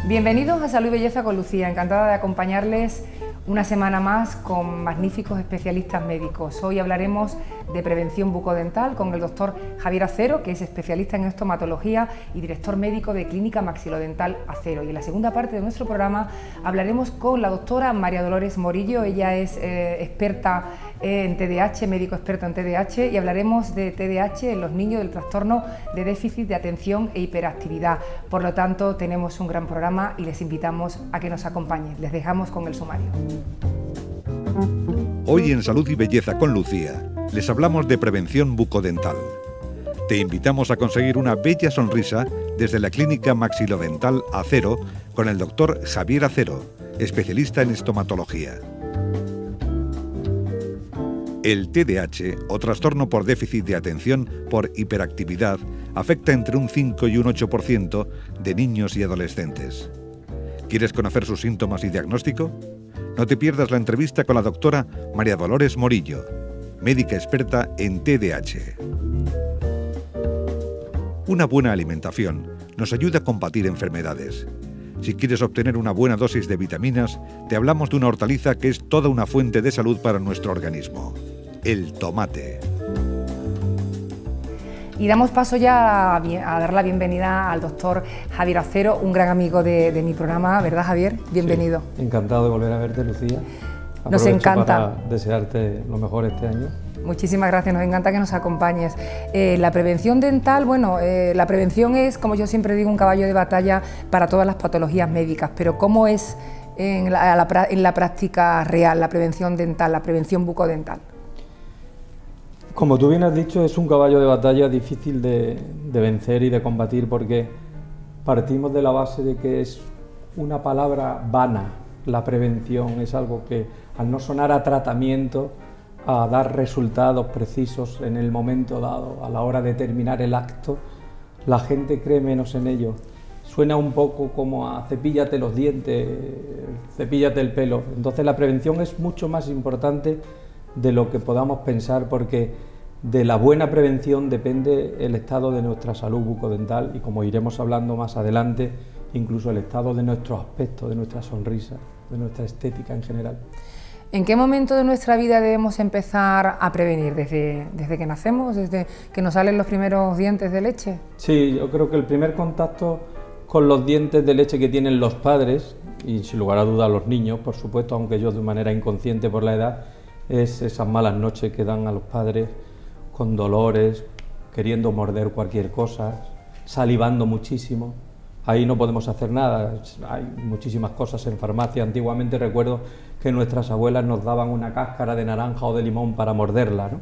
Bienvenidos a Salud y Belleza con Lucía, encantada de acompañarles una semana más con magníficos especialistas médicos. Hoy hablaremos de prevención bucodental con el doctor Javier Acero, que es especialista en estomatología y director médico de Clínica Maxilodental Acero. Y en la segunda parte de nuestro programa hablaremos con la doctora María Dolores Morillo. Ella es experta en TDAH, médico experto en TDAH, y hablaremos de TDAH en los niños, del trastorno de déficit de atención e hiperactividad. Por lo tanto, tenemos un gran programa y les invitamos a que nos acompañen. Les dejamos con el sumario. Hoy en Salud y Belleza con Lucía les hablamos de prevención bucodental. Te invitamos a conseguir una bella sonrisa desde la Clínica Maxilodental Acero con el doctor Javier Acero, especialista en estomatología. El TDAH, o trastorno por déficit de atención por hiperactividad, afecta entre un 5 y un 8% de niños y adolescentes. ¿Quieres conocer sus síntomas y diagnóstico? No te pierdas la entrevista con la doctora María Dolores Morillo, médica experta en TDAH. Una buena alimentación nos ayuda a combatir enfermedades. Si quieres obtener una buena dosis de vitaminas, te hablamos de una hortaliza que es toda una fuente de salud para nuestro organismo: el tomate. Y damos paso ya a dar la bienvenida al doctor Javier Acero, un gran amigo de mi programa, ¿verdad, Javier? Bienvenido. Sí, encantado de volver a verte, Lucía. Nos encanta. Para desearte lo mejor este año. Muchísimas gracias, nos encanta que nos acompañes. La prevención dental, bueno, la prevención es, como yo siempre digo, un caballo de batalla para todas las patologías médicas, pero ¿cómo es en la práctica real la prevención dental, la prevención bucodental? Como tú bien has dicho, es un caballo de batalla difícil de vencer y de combatir, porque partimos de la base de que es una palabra vana. La prevención es algo que, al no sonar a tratamiento, a dar resultados precisos en el momento dado, a la hora de terminar el acto, la gente cree menos en ello. Suena un poco como a cepíllate los dientes, cepíllate el pelo. Entonces la prevención es mucho más importante de lo que podamos pensar, porque de la buena prevención depende el estado de nuestra salud bucodental y, como iremos hablando más adelante, incluso el estado de nuestro aspecto, de nuestra sonrisa, de nuestra estética en general. ¿En qué momento de nuestra vida debemos empezar a prevenir? ¿Desde que nacemos? ¿Desde que nos salen los primeros dientes de leche? Sí, yo creo que el primer contacto con los dientes de leche que tienen los padres, y sin lugar a dudas los niños, por supuesto, aunque yo de manera inconsciente por la edad, es esas malas noches que dan a los padres con dolores, queriendo morder cualquier cosa, salivando muchísimo. Ahí no podemos hacer nada, hay muchísimas cosas en farmacia. Antiguamente recuerdo que nuestras abuelas nos daban una cáscara de naranja o de limón para morderla, ¿no?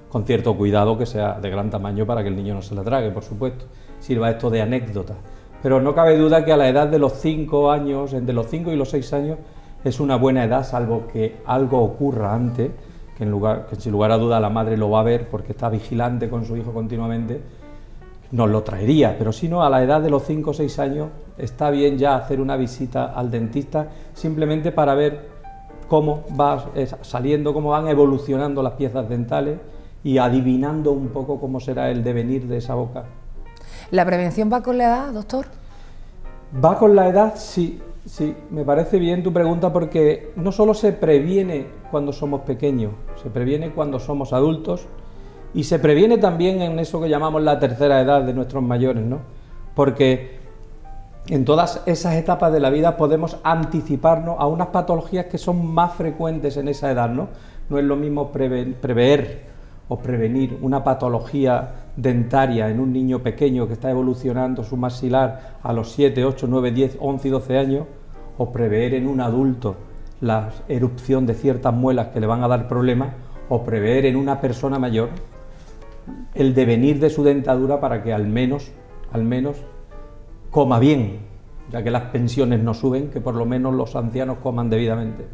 Con cierto cuidado, que sea de gran tamaño para que el niño no se la trague, por supuesto. Sirva esto de anécdota. Pero no cabe duda que a la edad de los 5 años, entre los 5 y los 6 años, es una buena edad, salvo que algo ocurra antes, que sin lugar a duda la madre lo va a ver porque está vigilante con su hijo continuamente, nos lo traería. Pero si no, a la edad de los 5 o 6 años está bien ya hacer una visita al dentista, simplemente para ver cómo va saliendo, cómo van evolucionando las piezas dentales y adivinando un poco cómo será el devenir de esa boca. ¿La prevención va con la edad, doctor? Va con la edad, sí. Sí, me parece bien tu pregunta, porque no solo se previene cuando somos pequeños, se previene cuando somos adultos y se previene también en eso que llamamos la tercera edad de nuestros mayores, ¿no? Porque en todas esas etapas de la vida podemos anticiparnos a unas patologías que son más frecuentes en esa edad, ¿no? No es lo mismo prever o prevenir una patología dentaria en un niño pequeño que está evolucionando su maxilar a los 7, 8, 9, 10, 11 y 12 años, o prever en un adulto la erupción de ciertas muelas que le van a dar problemas, o prever en una persona mayor el devenir de su dentadura para que al menos coma bien, ya que las pensiones no suben, que por lo menos los ancianos coman debidamente.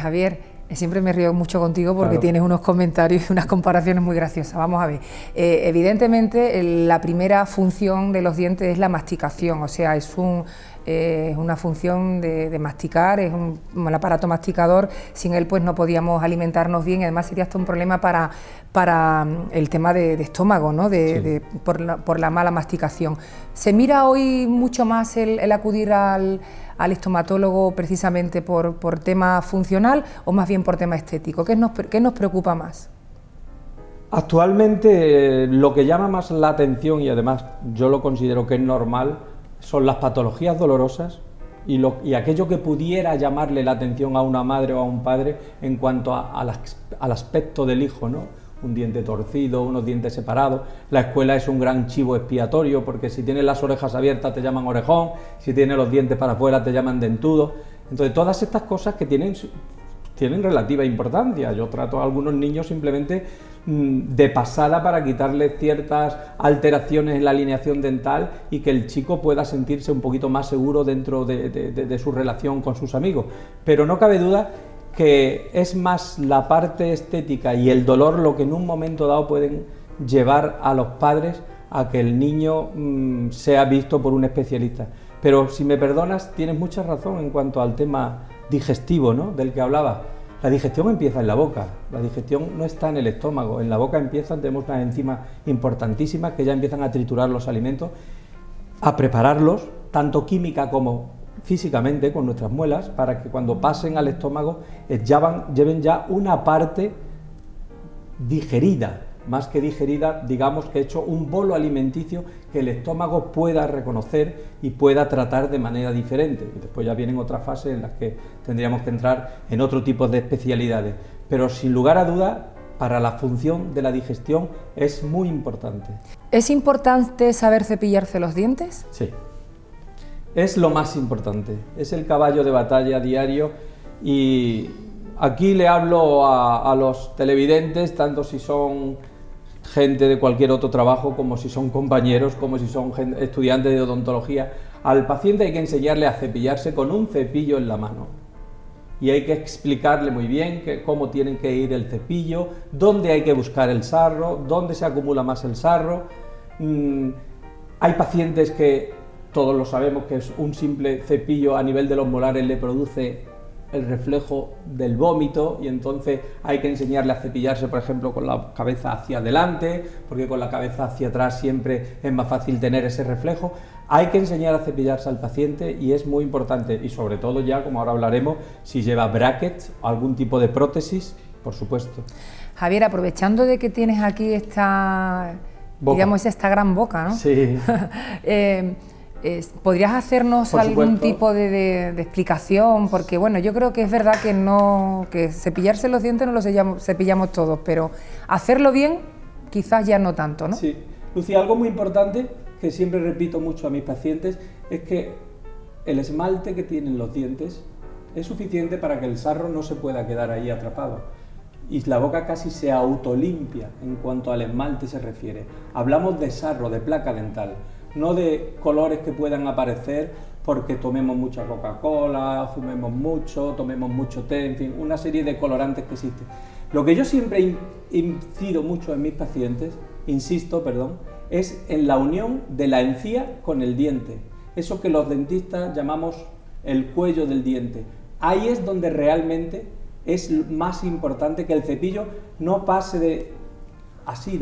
Javier, Siempre me río mucho contigo porque Claro. tienes unos comentarios y unas comparaciones muy graciosas. Vamos a ver, evidentemente la primera función de los dientes es la masticación, o sea, es una función de masticar, es un aparato masticador, sin él pues no podíamos alimentarnos bien y además sería hasta un problema para el tema de estómago, ¿no? Sí. Por la mala masticación. ¿Se mira hoy mucho más el acudir al estomatólogo precisamente por tema funcional o más bien por tema estético? ¿Qué nos preocupa más? Actualmente lo que llama más la atención, y además yo lo considero que es normal, son las patologías dolorosas y aquello que pudiera llamarle la atención a una madre o a un padre en cuanto al aspecto del hijo, ¿no? Un diente torcido, unos dientes separados. La escuela es un gran chivo expiatorio porque si tienes las orejas abiertas te llaman orejón, si tienes los dientes para afuera te llaman dentudo. Entonces todas estas cosas que tienen relativa importancia. Yo trato a algunos niños simplemente de pasada para quitarles ciertas alteraciones en la alineación dental y que el chico pueda sentirse un poquito más seguro dentro de su relación con sus amigos. Pero no cabe duda que es más la parte estética y el dolor lo que en un momento dado pueden llevar a los padres a que el niño sea visto por un especialista. Pero si me perdonas, tienes mucha razón en cuanto al tema digestivo, ¿no?, del que hablaba. La digestión empieza en la boca, la digestión no está en el estómago, en la boca tenemos unas enzimas importantísimas que ya empiezan a triturar los alimentos, a prepararlos, tanto química como físicamente, con nuestras muelas, para que cuando pasen al estómago lleven ya una parte digerida, más que digerida, digamos que he hecho un bolo alimenticio que el estómago pueda reconocer y pueda tratar de manera diferente. Y después ya vienen otras fases en las que tendríamos que entrar en otro tipo de especialidades. Pero sin lugar a duda, para la función de la digestión es muy importante. ¿Es importante saber cepillarse los dientes? Sí, es lo más importante, es el caballo de batalla diario y aquí le hablo a los televidentes, tanto si son gente de cualquier otro trabajo, como si son compañeros, como si son estudiantes de odontología. Al paciente hay que enseñarle a cepillarse con un cepillo en la mano y hay que explicarle muy bien cómo tienen que ir el cepillo, dónde hay que buscar el sarro, dónde se acumula más el sarro. Hay pacientes que, todos lo sabemos, que es un simple cepillo a nivel de los molares le produce el reflejo del vómito y entonces hay que enseñarle a cepillarse, por ejemplo, con la cabeza hacia adelante, porque con la cabeza hacia atrás siempre es más fácil tener ese reflejo. Hay que enseñar a cepillarse al paciente y es muy importante, y sobre todo ya, como ahora hablaremos, si lleva brackets o algún tipo de prótesis, por supuesto. Javier, aprovechando de que tienes aquí esta gran boca, ¿no? Sí. ¿Podrías hacernos algún tipo de explicación? Porque bueno, yo creo que es verdad que cepillarse los dientes no los cepillamos todos, pero hacerlo bien quizás ya no tanto, ¿no? Sí. Lucía, algo muy importante que siempre repito mucho a mis pacientes es que el esmalte que tienen los dientes es suficiente para que el sarro no se pueda quedar ahí atrapado y la boca casi se autolimpia en cuanto al esmalte se refiere. Hablamos de sarro, de placa dental, no de colores que puedan aparecer porque tomemos mucha Coca-Cola, fumemos mucho, tomemos mucho té, en fin, una serie de colorantes que existen. Lo que yo siempre incido mucho en mis pacientes, es en la unión de la encía con el diente, eso que los dentistas llamamos el cuello del diente. Ahí es donde realmente es más importante que el cepillo no pase de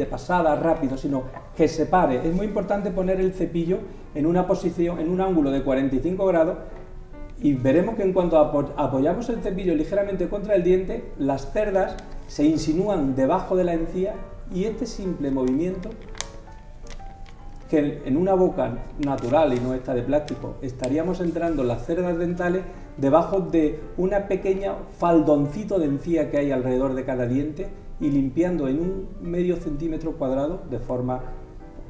pasada, rápido, sino que se pare. Es muy importante poner el cepillo en una posición, en un ángulo de 45 grados y veremos que en cuanto apoyamos el cepillo ligeramente contra el diente, las cerdas se insinúan debajo de la encía y este simple movimiento, que en una boca natural y no esta de plástico, estaríamos entrando las cerdas dentales debajo de una pequeña faldoncito de encía que hay alrededor de cada diente y limpiando en un medio centímetro cuadrado de forma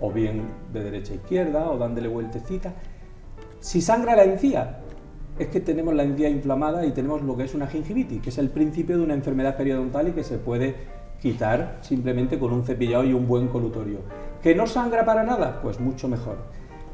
o bien de derecha a izquierda o dándole vueltecita. Si sangra la encía, es que tenemos la encía inflamada y tenemos lo que es una gingivitis, que es el principio de una enfermedad periodontal y que se puede quitar simplemente con un cepillado y un buen colutorio. ¿Que no sangra para nada? Pues mucho mejor.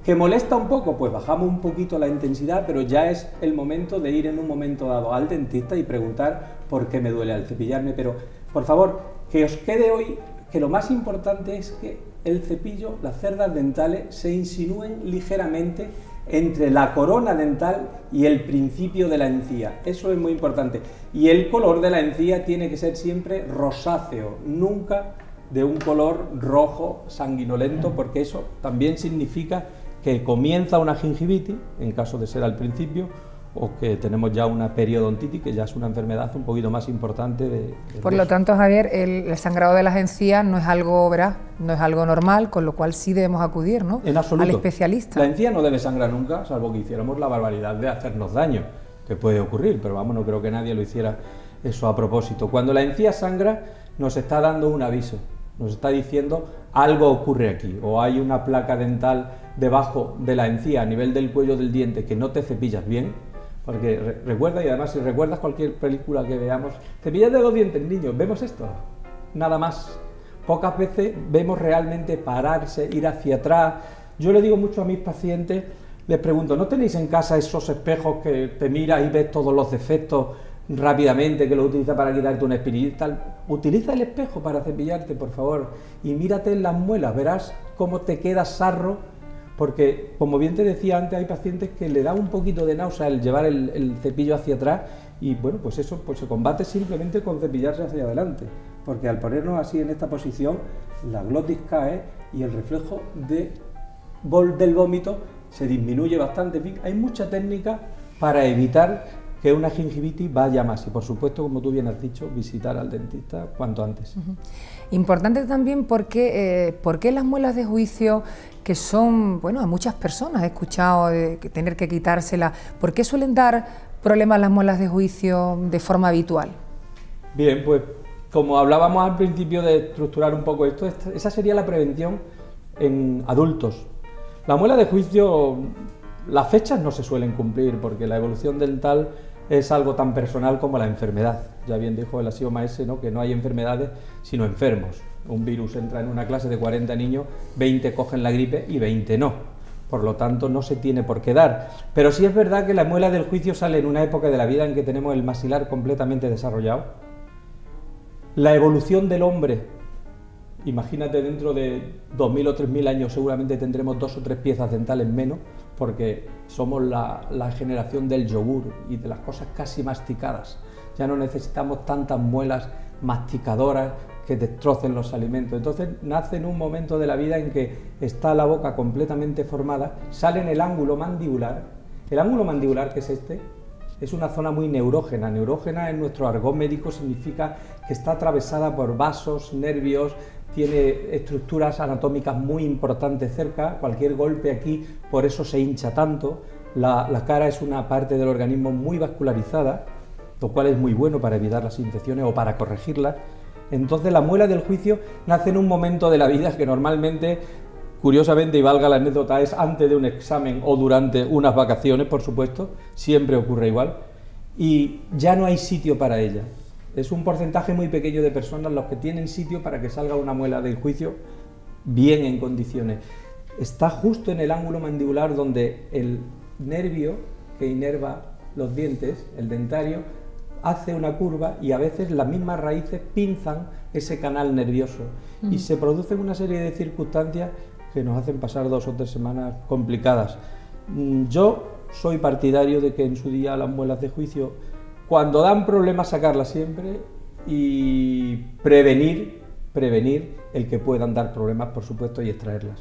¿Que molesta un poco? Pues bajamos un poquito la intensidad, pero ya es el momento de ir en un momento dado al dentista y preguntar por qué me duele al cepillarme. Pero, por favor, que os quede hoy que lo más importante es que el cepillo, las cerdas dentales, se insinúen ligeramente entre la corona dental y el principio de la encía. Eso es muy importante. Y el color de la encía tiene que ser siempre rosáceo, nunca de un color rojo sanguinolento, porque eso también significa que comienza una gingivitis, en caso de ser al principio, o que tenemos ya una periodontitis, que ya es una enfermedad un poquito más importante. Por lo tanto, Javier, el sangrado de las encías no es algo, ¿verdad?, no es algo normal, con lo cual sí debemos acudir, ¿no?, en absoluto, al especialista. La encía no debe sangrar nunca, salvo que hiciéramos la barbaridad de hacernos daño, que puede ocurrir, pero vamos, no creo que nadie lo hiciera eso a propósito. Cuando la encía sangra, nos está dando un aviso, nos está diciendo algo ocurre aquí, o hay una placa dental debajo de la encía, a nivel del cuello del diente, que no te cepillas bien. Porque recuerda, y además si recuerdas cualquier película que veamos, cepillate los dientes, niños, vemos esto, nada más. Pocas veces vemos realmente pararse, ir hacia atrás. Yo le digo mucho a mis pacientes, les pregunto, ¿no tenéis en casa esos espejos que te miras y ves todos los defectos rápidamente, que los utilizas para quitarte una espinilla y tal? Utiliza el espejo para cepillarte, por favor, y mírate en las muelas, verás cómo te queda sarro. Porque, como bien te decía antes, hay pacientes que le da un poquito de náusea el llevar el cepillo hacia atrás y, bueno, pues eso pues se combate simplemente con cepillarse hacia adelante. Porque al ponernos así en esta posición, la glotis cae y el reflejo del vómito se disminuye bastante. En fin, hay mucha técnica para evitar que una gingivitis vaya más y, por supuesto, como tú bien has dicho, visitar al dentista cuanto antes. Importante también porque las muelas de juicio, que son, bueno, a muchas personas he escuchado de tener que quitárselas, ¿por qué suelen dar problemas las muelas de juicio de forma habitual? Bien, pues como hablábamos al principio de estructurar un poco esto, esa sería la prevención en adultos. La muela de juicio, las fechas no se suelen cumplir porque la evolución dental es algo tan personal como la enfermedad. Ya bien dijo el axioma ese, ¿no?, que no hay enfermedades sino enfermos. Un virus entra en una clase de 40 niños, 20 cogen la gripe y 20 no. Por lo tanto, no se tiene por qué dar. Pero sí es verdad que la muela del juicio sale en una época de la vida en que tenemos el maxilar completamente desarrollado. La evolución del hombre, imagínate dentro de 2000 o 3000 años seguramente tendremos 2 o 3 piezas dentales menos, porque somos la generación del yogur y de las cosas casi masticadas. Ya no necesitamos tantas muelas masticadoras que destrocen los alimentos. Entonces nace en un momento de la vida en que está la boca completamente formada, sale en el ángulo mandibular. El ángulo mandibular, que es este, es una zona muy neurógena. Neurógena en nuestro argot médico significa que está atravesada por vasos, nervios, tiene estructuras anatómicas muy importantes cerca. Cualquier golpe aquí, por eso se hincha tanto. La cara es una parte del organismo muy vascularizada, lo cual es muy bueno para evitar las infecciones o para corregirlas. Entonces la muela del juicio nace en un momento de la vida que normalmente, curiosamente, y valga la anécdota, es antes de un examen o durante unas vacaciones, por supuesto, siempre ocurre igual, y ya no hay sitio para ella. Es un porcentaje muy pequeño de personas los que tienen sitio para que salga una muela del juicio bien en condiciones. Está justo en el ángulo mandibular donde el nervio que inerva los dientes, el dentario, hace una curva y a veces las mismas raíces pinzan ese canal nervioso y se producen una serie de circunstancias que nos hacen pasar 2 o 3 semanas complicadas. Yo soy partidario de que en su día las muelas de juicio, cuando dan problemas, sacarlas siempre y prevenir el que puedan dar problemas, por supuesto, y extraerlas.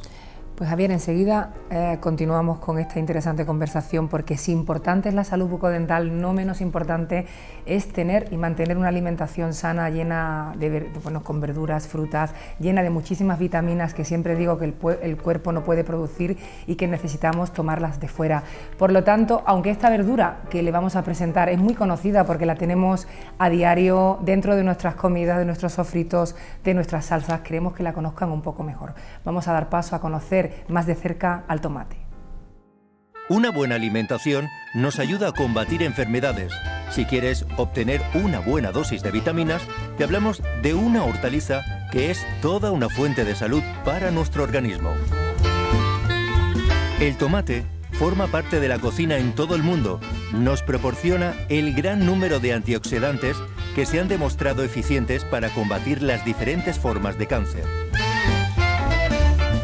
Pues Javier, enseguida continuamos con esta interesante conversación, porque si importante es la salud bucodental, no menos importante es tener y mantener una alimentación sana, llena de, con verduras, frutas, llena de muchísimas vitaminas que siempre digo que el cuerpo no puede producir y que necesitamos tomarlas de fuera. Por lo tanto, aunque esta verdura que le vamos a presentar es muy conocida porque la tenemos a diario dentro de nuestras comidas, de nuestros sofritos, de nuestras salsas, queremos que la conozcan un poco mejor. Vamos a dar paso a conocer más de cerca al tomate. Una buena alimentación nos ayuda a combatir enfermedades. Si quieres obtener una buena dosis de vitaminas, te hablamos de una hortaliza que es toda una fuente de salud para nuestro organismo. El tomate forma parte de la cocina en todo el mundo. Nos proporciona el gran número de antioxidantes que se han demostrado eficientes para combatir las diferentes formas de cáncer.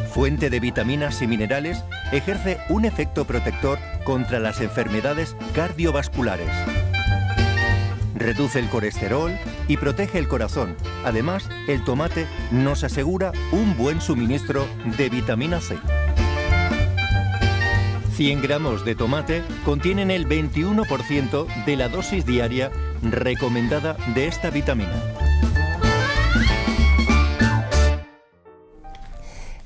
Fuente de vitaminas y minerales, ejerce un efecto protector contra las enfermedades cardiovasculares. Reduce el colesterol y protege el corazón. Además, el tomate nos asegura un buen suministro de vitamina C. 100 gramos de tomate contienen el 21% de la dosis diaria recomendada de esta vitamina.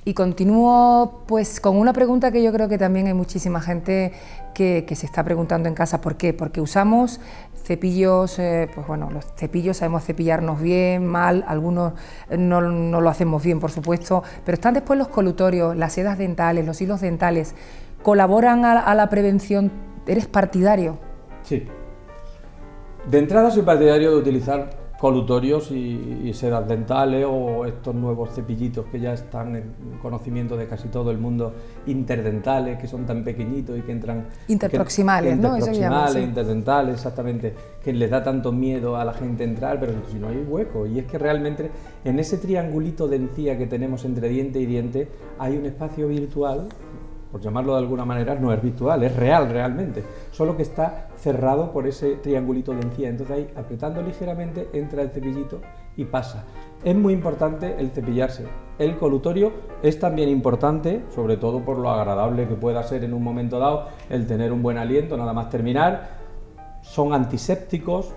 Y continúo pues con una pregunta que yo creo que también hay muchísima gente que se está preguntando en casa. ¿Por qué? Porque usamos cepillos, pues bueno, los cepillos sabemos cepillarnos bien, mal, algunos no lo hacemos bien, por supuesto, pero están después los colutorios, las sedas dentales, los hilos dentales. ¿Colaboran a la prevención? ¿Eres partidario? Sí. De entrada soy partidario de utilizar colutorios y sedas dentales o estos nuevos cepillitos que ya están en conocimiento de casi todo el mundo, interdentales, que son tan pequeñitos y que entran... Interproximales, ¿no? Interproximales, sí. Interdentales, exactamente, que les da tanto miedo a la gente entrar, pero si no hay hueco. Y es que realmente en ese triangulito de encía que tenemos entre diente y diente hay un espacio virtual, por llamarlo de alguna manera, no es virtual, es real realmente, solo que está cerrado por ese triangulito de encía. Entonces ahí, apretando ligeramente, entra el cepillito y pasa. Es muy importante el cepillarse. El colutorio es también importante, sobre todo por lo agradable que pueda ser en un momento dado el tener un buen aliento, nada más terminar. Son antisépticos,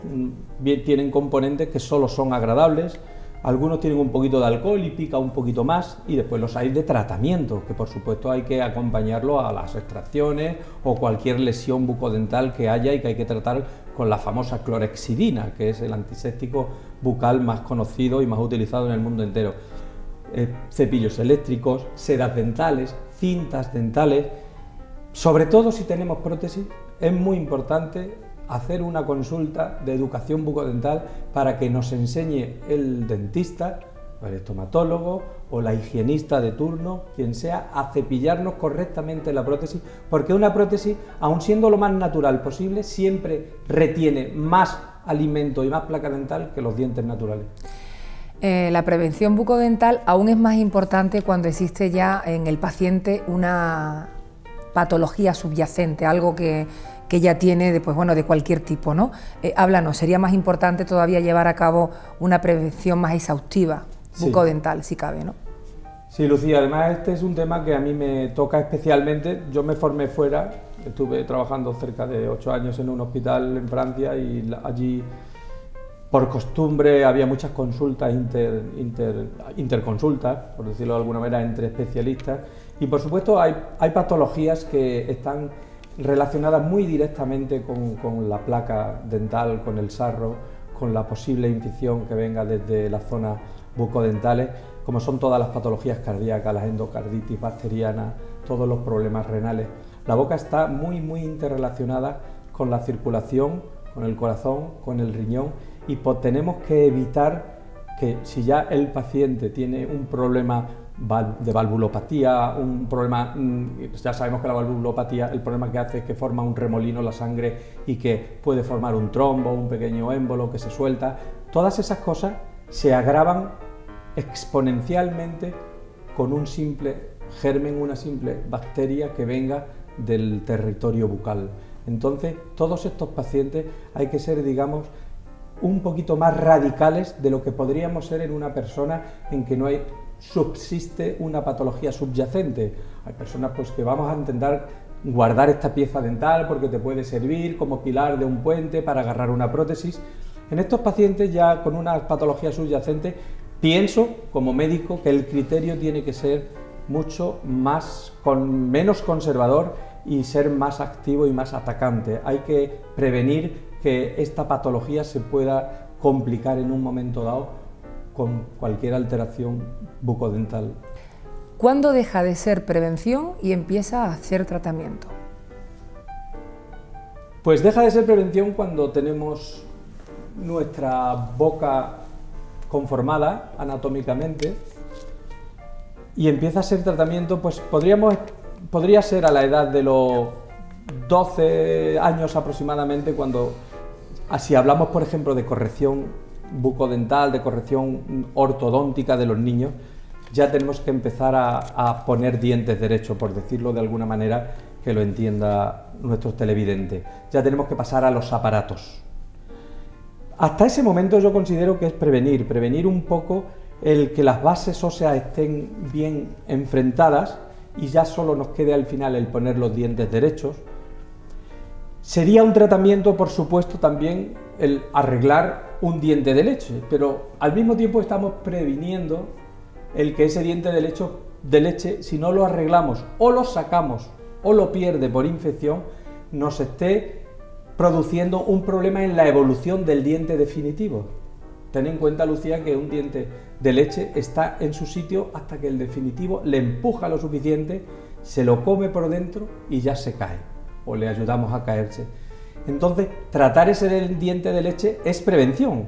bien, tienen componentes que solo son agradables. Algunos tienen un poquito de alcohol y pica un poquito más, y después los hay de tratamiento, que por supuesto hay que acompañarlo a las extracciones o cualquier lesión bucodental que haya y que hay que tratar con la famosa clorhexidina, que es el antiséptico bucal más conocido y más utilizado en el mundo entero. Cepillos eléctricos, sedas dentales, cintas dentales. Sobre todo si tenemos prótesis, es muy importante hacer una consulta de educación bucodental para que nos enseñe el dentista, o el estomatólogo o la higienista de turno, quien sea, a cepillarnos correctamente la prótesis, porque una prótesis, aun siendo lo más natural posible, siempre retiene más alimento y más placa dental que los dientes naturales. La prevención bucodental aún es más importante cuando existe ya en el paciente una patología subyacente, algo que ya tiene pues, bueno, de cualquier tipo, ¿no? Háblanos, sería más importante todavía llevar a cabo una prevención más exhaustiva, bucodental, si cabe, ¿no? Sí, Lucía, además este es un tema que a mí me toca especialmente. Yo me formé fuera, estuve trabajando cerca de 8 años en un hospital en Francia y allí, por costumbre, había muchas consultas, interconsultas, por decirlo de alguna manera, entre especialistas. Y por supuesto hay patologías que están relacionadas muy directamente con la placa dental, con el sarro, con la posible infección que venga desde las zonas bucodentales, como son todas las patologías cardíacas, las endocarditis bacterianas, todos los problemas renales. La boca está muy interrelacionada con la circulación, con el corazón, con el riñón, y tenemos que evitar que si ya el paciente tiene un problema de valvulopatía, un problema, ya sabemos que la valvulopatía, el problema que hace es que forma un remolino en la sangre y que puede formar un trombo, un pequeño émbolo que se suelta. Todas esas cosas se agravan exponencialmente con un simple germen, una simple bacteria que venga del territorio bucal. Entonces, todos estos pacientes hay que ser, digamos, un poquito más radicales de lo que podríamos ser en una persona en que no subsiste una patología subyacente. Hay personas pues, que vamos a intentar guardar esta pieza dental porque te puede servir como pilar de un puente para agarrar una prótesis. En estos pacientes ya con una patología subyacente, pienso como médico que el criterio tiene que ser mucho más, menos conservador y ser más activo y más atacante. Hay que prevenir que esta patología se pueda complicar en un momento dado con cualquier alteración bucodental. ¿Cuándo deja de ser prevención y empieza a ser tratamiento? Pues deja de ser prevención cuando tenemos nuestra boca conformada anatómicamente y empieza a ser tratamiento, pues podríamos podría ser a la edad de los 12 años aproximadamente, cuando, si hablamos por ejemplo de corrección bucodental, de corrección ortodóntica de los niños, ya tenemos que empezar a poner dientes derechos, por decirlo de alguna manera que lo entienda nuestros televidentes. Ya tenemos que pasar a los aparatos. Hasta ese momento yo considero que es prevenir un poco el que las bases óseas estén bien enfrentadas y ya solo nos quede al final el poner los dientes derechos. Sería un tratamiento, por supuesto, también el arreglar un diente de leche, pero al mismo tiempo estamos previniendo el que ese diente de leche, si no lo arreglamos o lo sacamos o lo pierde por infección, nos esté produciendo un problema en la evolución del diente definitivo. Ten en cuenta, Lucía, que un diente de leche está en su sitio hasta que el definitivo le empuja lo suficiente, se lo come por dentro y ya se cae, o le ayudamos a caerse. Entonces, tratar ese diente de leche es prevención.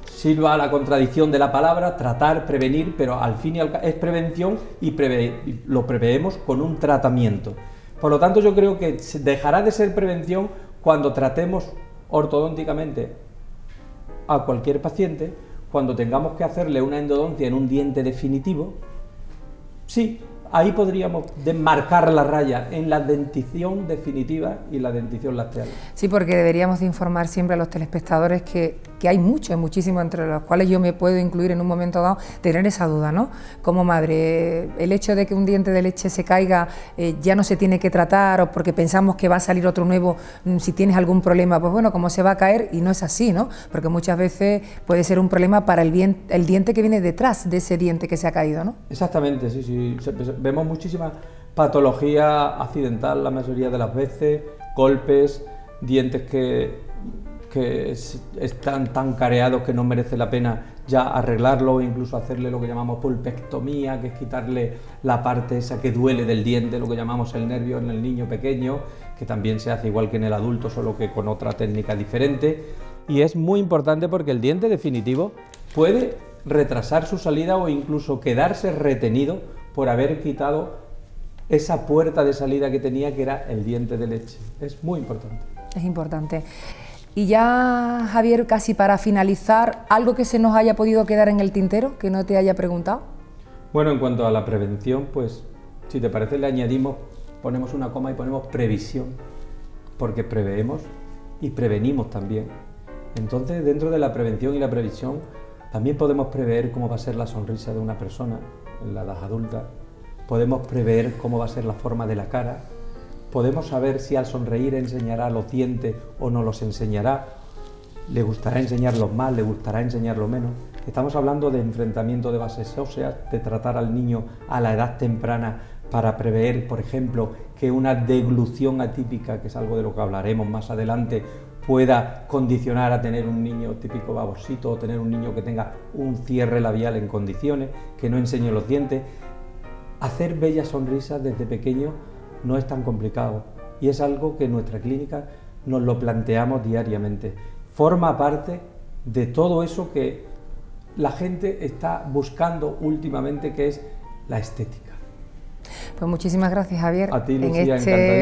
Sirva la contradicción de la palabra, tratar, prevenir, pero al fin y al cabo es prevención y lo preveemos con un tratamiento. Por lo tanto, yo creo que dejará de ser prevención cuando tratemos ortodónticamente a cualquier paciente, cuando tengamos que hacerle una endodoncia en un diente definitivo. Sí, ahí podríamos marcar la raya en la dentición definitiva y la dentición lateral. Sí, porque deberíamos de informar siempre a los telespectadores que hay muchísimos, entre los cuales yo me puedo incluir en un momento dado, tener esa duda, ¿no? Como madre, el hecho de que un diente de leche se caiga ya no se tiene que tratar, o porque pensamos que va a salir otro nuevo, si tienes algún problema, pues bueno, como se va a caer, y no es así, ¿no? Porque muchas veces puede ser un problema para el diente que viene detrás de ese diente que se ha caído, ¿no? Exactamente, sí. Vemos muchísima patología accidental la mayoría de las veces, golpes, dientes que están tan careados que no merece la pena ya arreglarlo, o incluso hacerle lo que llamamos pulpectomía, que es quitarle la parte esa que duele del diente, lo que llamamos el nervio en el niño pequeño, que también se hace igual que en el adulto, solo que con otra técnica diferente. Y es muy importante porque el diente definitivo puede retrasar su salida o incluso quedarse retenido por haber quitado esa puerta de salida que tenía, que era el diente de leche. Es muy importante. Es importante. Y ya, Javier, casi para finalizar, ¿algo que se nos haya podido quedar en el tintero, que no te haya preguntado? Bueno, en cuanto a la prevención, pues, si te parece, le añadimos, ponemos una coma y ponemos previsión, porque preveemos y prevenimos también. Entonces, dentro de la prevención y la previsión, también podemos prever cómo va a ser la sonrisa de una persona en la edad adulta, podemos prever cómo va a ser la forma de la cara, podemos saber si al sonreír enseñará los dientes o no los enseñará, le gustará enseñarlos más, le gustará enseñarlos menos. Estamos hablando de enfrentamiento de bases óseas, de tratar al niño a la edad temprana para prever, por ejemplo, que una deglución atípica, que es algo de lo que hablaremos más adelante, pueda condicionar a tener un niño típico babosito o tener un niño que tenga un cierre labial en condiciones, que no enseñe los dientes. Hacer bellas sonrisas desde pequeño no es tan complicado y es algo que en nuestra clínica nos lo planteamos diariamente. Forma parte de todo eso que la gente está buscando últimamente, que es la estética. Pues muchísimas gracias, Javier. A ti, Lucía,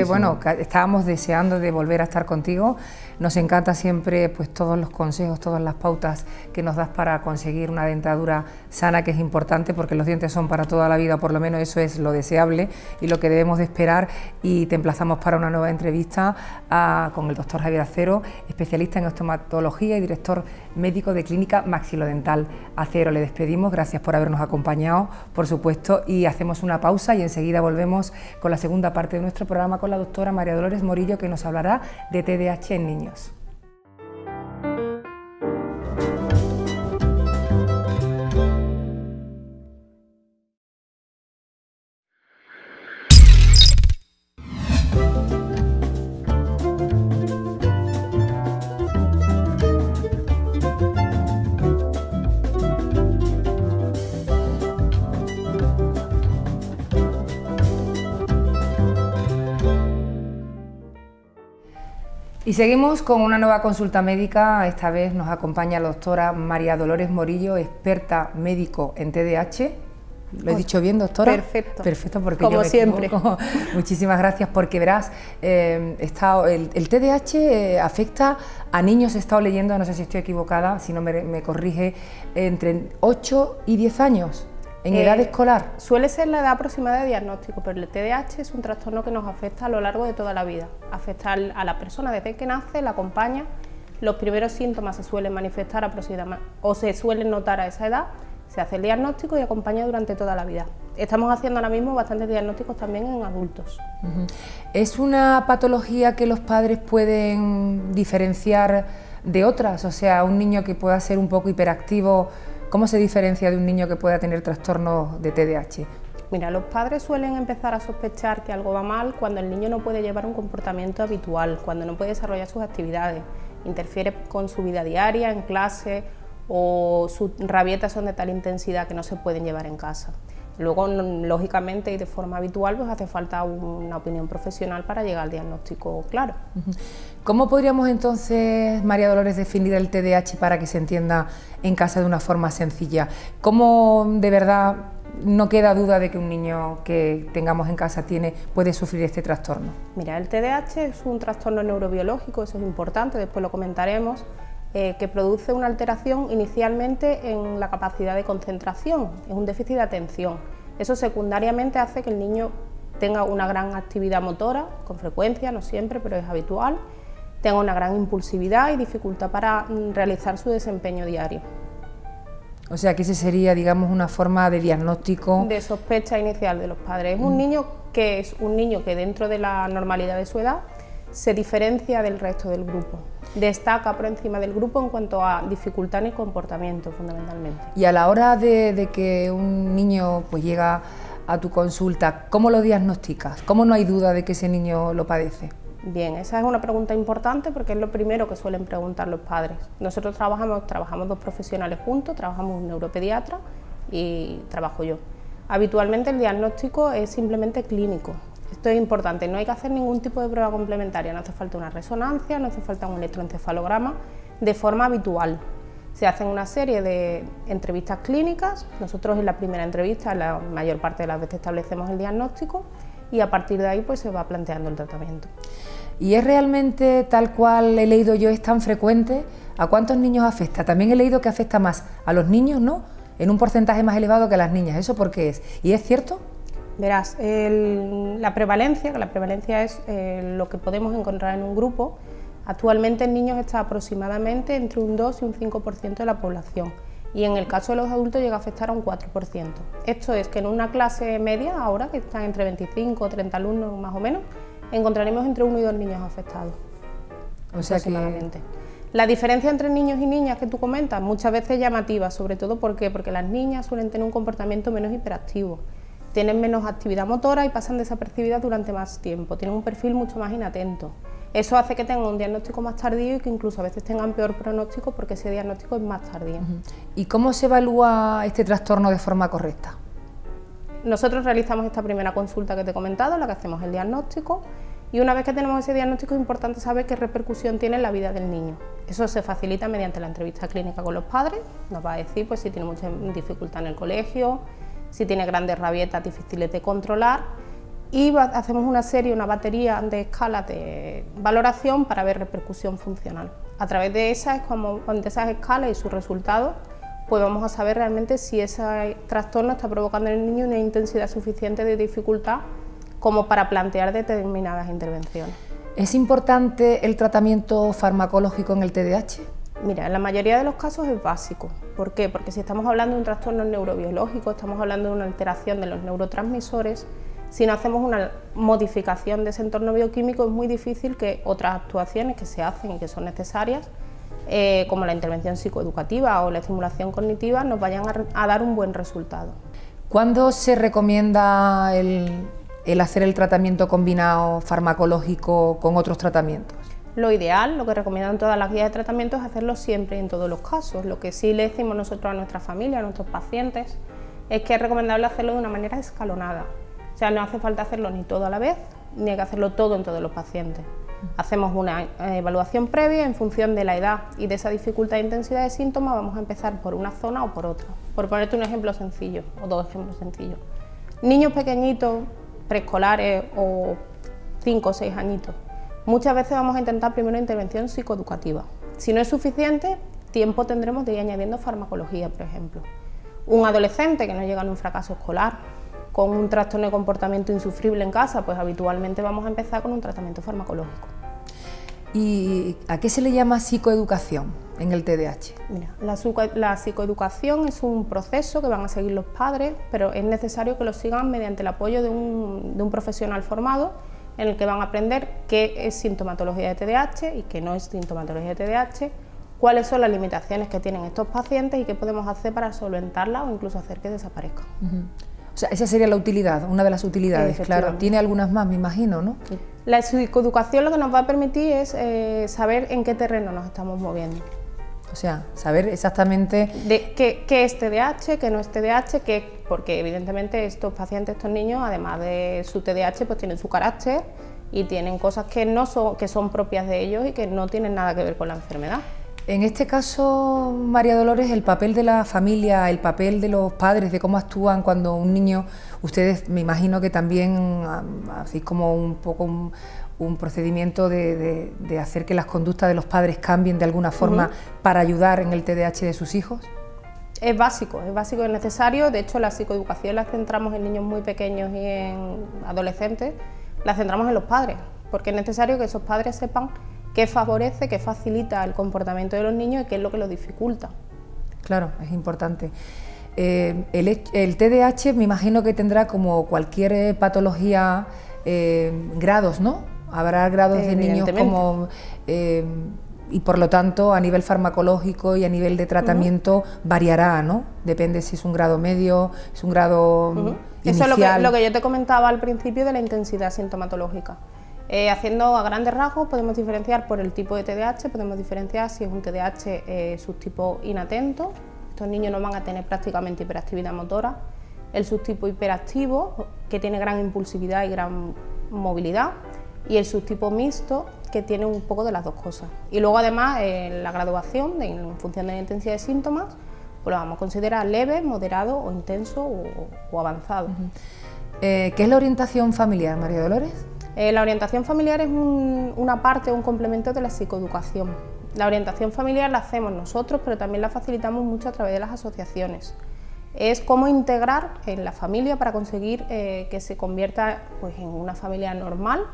bueno, estábamos deseando de volver a estar contigo. Nos encanta siempre pues todos los consejos, todas las pautas que nos das para conseguir una dentadura sana, que es importante porque los dientes son para toda la vida, por lo menos eso es lo deseable y lo que debemos de esperar. Y te emplazamos para una nueva entrevista con el doctor Javier Acero, especialista en estomatología y director médico de Clínica Maxilodental Acero. Le despedimos, gracias por habernos acompañado, por supuesto, y hacemos una pausa y enseguida volvemos con la segunda parte de nuestro programa con la doctora María Dolores Morillo, que nos hablará de TDAH en niños. Y seguimos con una nueva consulta médica. Esta vez nos acompaña la doctora María Dolores Morillo, experta médico en TDAH. ¿Lo he dicho bien, doctora? Perfecto. Perfecto, porque como yo me siempre. equivoco. Muchísimas gracias, porque verás, el TDAH afecta a niños, he estado leyendo, no sé si estoy equivocada, si no me corrige, entre 8 y 10 años, en edad escolar. Suele ser la edad aproximada de diagnóstico, pero el TDAH es un trastorno que nos afecta a lo largo de toda la vida. Afecta a la persona desde que nace, la acompaña. Los primeros síntomas se suelen manifestar aproximadamente, o se suelen notar a esa edad, se hace el diagnóstico y acompaña durante toda la vida. Estamos haciendo ahora mismo bastantes diagnósticos también en adultos. ¿Es una patología que los padres pueden diferenciar de otras? O sea, un niño que pueda ser un poco hiperactivo, ¿cómo se diferencia de un niño que pueda tener trastornos de TDAH? Mira, los padres suelen empezar a sospechar que algo va mal cuando el niño no puede llevar un comportamiento habitual, cuando no puede desarrollar sus actividades, interfiere con su vida diaria, en clase, o sus rabietas son de tal intensidad que no se pueden llevar en casa. Luego, lógicamente y de forma habitual, pues hace falta una opinión profesional para llegar al diagnóstico claro. ¿Cómo podríamos entonces, María Dolores, definir el TDAH para que se entienda en casa de una forma sencilla? ¿Cómo de verdad no queda duda de que un niño que tengamos en casa puede sufrir este trastorno? Mira, el TDAH es un trastorno neurobiológico, eso es importante, después lo comentaremos, que produce una alteración inicialmente en la capacidad de concentración, es un déficit de atención. Eso secundariamente hace que el niño tenga una gran actividad motora, con frecuencia, no siempre, pero es habitual, tenga una gran impulsividad y dificultad para realizar su desempeño diario. O sea que ese sería, digamos, una forma de diagnóstico. De sospecha inicial de los padres. Es un niño que dentro de la normalidad de su edad se diferencia del resto del grupo, destaca por encima del grupo en cuanto a dificultad en el comportamiento, fundamentalmente. Y a la hora de que un niño pues llega a tu consulta, ¿cómo lo diagnosticas? ¿Cómo no hay duda de que ese niño lo padece? Bien, esa es una pregunta importante porque es lo primero que suelen preguntar los padres. Nosotros trabajamos dos profesionales juntos, trabajamos un neuropediatra y trabajo yo. Habitualmente el diagnóstico es simplemente clínico. Esto es importante, no hay que hacer ningún tipo de prueba complementaria, no hace falta una resonancia, no hace falta un electroencefalograma de forma habitual. Se hacen una serie de entrevistas clínicas, nosotros en la primera entrevista la mayor parte de las veces establecemos el diagnóstico y a partir de ahí pues se va planteando el tratamiento. ¿Y es realmente tal cual he leído yo, es tan frecuente? ¿A cuántos niños afecta? También he leído que afecta más a los niños, ¿no? En un porcentaje más elevado que a las niñas, ¿eso por qué es? ¿Y es cierto? Verás, la prevalencia es lo que podemos encontrar en un grupo. Actualmente en niños está aproximadamente entre un 2 y un 5% de la población y en el caso de los adultos llega a afectar a un 4%. Esto es que en una clase media, ahora que están entre 25 o 30 alumnos más o menos, encontraremos entre 1 y 2 niños afectados. O sea aproximadamente. La diferencia entre niños y niñas que tú comentas muchas veces es llamativa, sobre todo porque las niñas suelen tener un comportamiento menos hiperactivo, tienen menos actividad motora y pasan desapercibidas durante más tiempo, tienen un perfil mucho más inatento. Eso hace que tengan un diagnóstico más tardío y que incluso a veces tengan peor pronóstico porque ese diagnóstico es más tardío. ¿Y cómo se evalúa este trastorno de forma correcta? Nosotros realizamos esta primera consulta que te he comentado, en la que hacemos el diagnóstico, y una vez que tenemos ese diagnóstico es importante saber qué repercusión tiene en la vida del niño. Eso se facilita mediante la entrevista clínica con los padres, nos va a decir pues, si tiene mucha dificultad en el colegio, si tiene grandes rabietas difíciles de controlar, y hacemos una batería de escalas de valoración para ver repercusión funcional. A través de esas escalas y sus resultados, pues vamos a saber realmente si ese trastorno está provocando en el niño una intensidad suficiente de dificultad como para plantear determinadas intervenciones. ¿Es importante el tratamiento farmacológico en el TDAH? Mira, en la mayoría de los casos es básico. ¿Por qué? Porque si estamos hablando de un trastorno neurobiológico, estamos hablando de una alteración de los neurotransmisores, si no hacemos una modificación de ese entorno bioquímico es muy difícil que otras actuaciones que se hacen y que son necesarias, como la intervención psicoeducativa o la estimulación cognitiva, nos vayan a dar un buen resultado. ¿Cuándo se recomienda el hacer el tratamiento combinado farmacológico con otros tratamientos? Lo ideal, lo que recomiendan todas las guías de tratamiento es hacerlo siempre y en todos los casos. Lo que sí le decimos nosotros a nuestra familia, a nuestros pacientes, es que es recomendable hacerlo de una manera escalonada. O sea, no hace falta hacerlo ni todo a la vez, ni hay que hacerlo todo en todos los pacientes. Hacemos una evaluación previa en función de la edad y de esa dificultad e intensidad de síntomas. Vamos a empezar por una zona o por otra. Por ponerte un ejemplo sencillo, o dos ejemplos sencillos. Niños pequeñitos, preescolares o 5 o 6 añitos, muchas veces vamos a intentar primero intervención psicoeducativa. Si no es suficiente, tiempo tendremos de ir añadiendo farmacología, por ejemplo. Un adolescente que no llega a un fracaso escolar, con un trastorno de comportamiento insufrible en casa, pues habitualmente vamos a empezar con un tratamiento farmacológico. ¿Y a qué se le llama psicoeducación en el TDAH? Mira, la psicoeducación es un proceso que van a seguir los padres, pero es necesario que lo sigan mediante el apoyo de un profesional formado, en el que van a aprender qué es sintomatología de TDAH y qué no es sintomatología de TDAH, cuáles son las limitaciones que tienen estos pacientes y qué podemos hacer para solventarlas o incluso hacer que desaparezcan. O sea, esa sería la utilidad, una de las utilidades, claro. Tiene algunas más, me imagino, ¿no? Sí. La psicoeducación lo que nos va a permitir es saber en qué terreno nos estamos moviendo. O sea, saber exactamente... qué es TDAH, qué no es TDAH, porque evidentemente estos pacientes, estos niños, además de su TDAH, pues tienen su carácter y tienen cosas que son propias de ellos y que no tienen nada que ver con la enfermedad. En este caso, María Dolores, el papel de la familia, el papel de los padres, de cómo actúan cuando un niño, ustedes me imagino que también hacéis como un poco un procedimiento de hacer que las conductas de los padres cambien de alguna forma para ayudar en el TDAH de sus hijos. Es básico, es necesario. De hecho, la psicoeducación la centramos en niños muy pequeños y en adolescentes, la centramos en los padres, porque es necesario que esos padres sepan qué favorece, qué facilita el comportamiento de los niños y qué es lo que lo dificulta. Claro, es importante. El TDAH me imagino que tendrá, como cualquier patología, grados, ¿no? Habrá grados de niños como... y por lo tanto a nivel farmacológico y a nivel de tratamiento variará, ¿no? Depende si es un grado medio, es un grado inicial. Eso es lo que yo te comentaba al principio de la intensidad sintomatológica. Haciendo a grandes rasgos podemos diferenciar por el tipo de TDAH, podemos diferenciar si es un TDAH subtipo inatento, estos niños no van a tener prácticamente hiperactividad motora, el subtipo hiperactivo, que tiene gran impulsividad y gran movilidad, y el subtipo mixto, que tiene un poco de las dos cosas. Y luego además la graduación, en función de la intensidad de síntomas, pues lo vamos a considerar leve, moderado o intenso o avanzado. ¿Qué es la orientación familiar, María Dolores? La orientación familiar es una parte o un complemento de la psicoeducación. La orientación familiar la hacemos nosotros, pero también la facilitamos mucho a través de las asociaciones. Es cómo integrar en la familia para conseguir que se convierta pues, en una familia normal,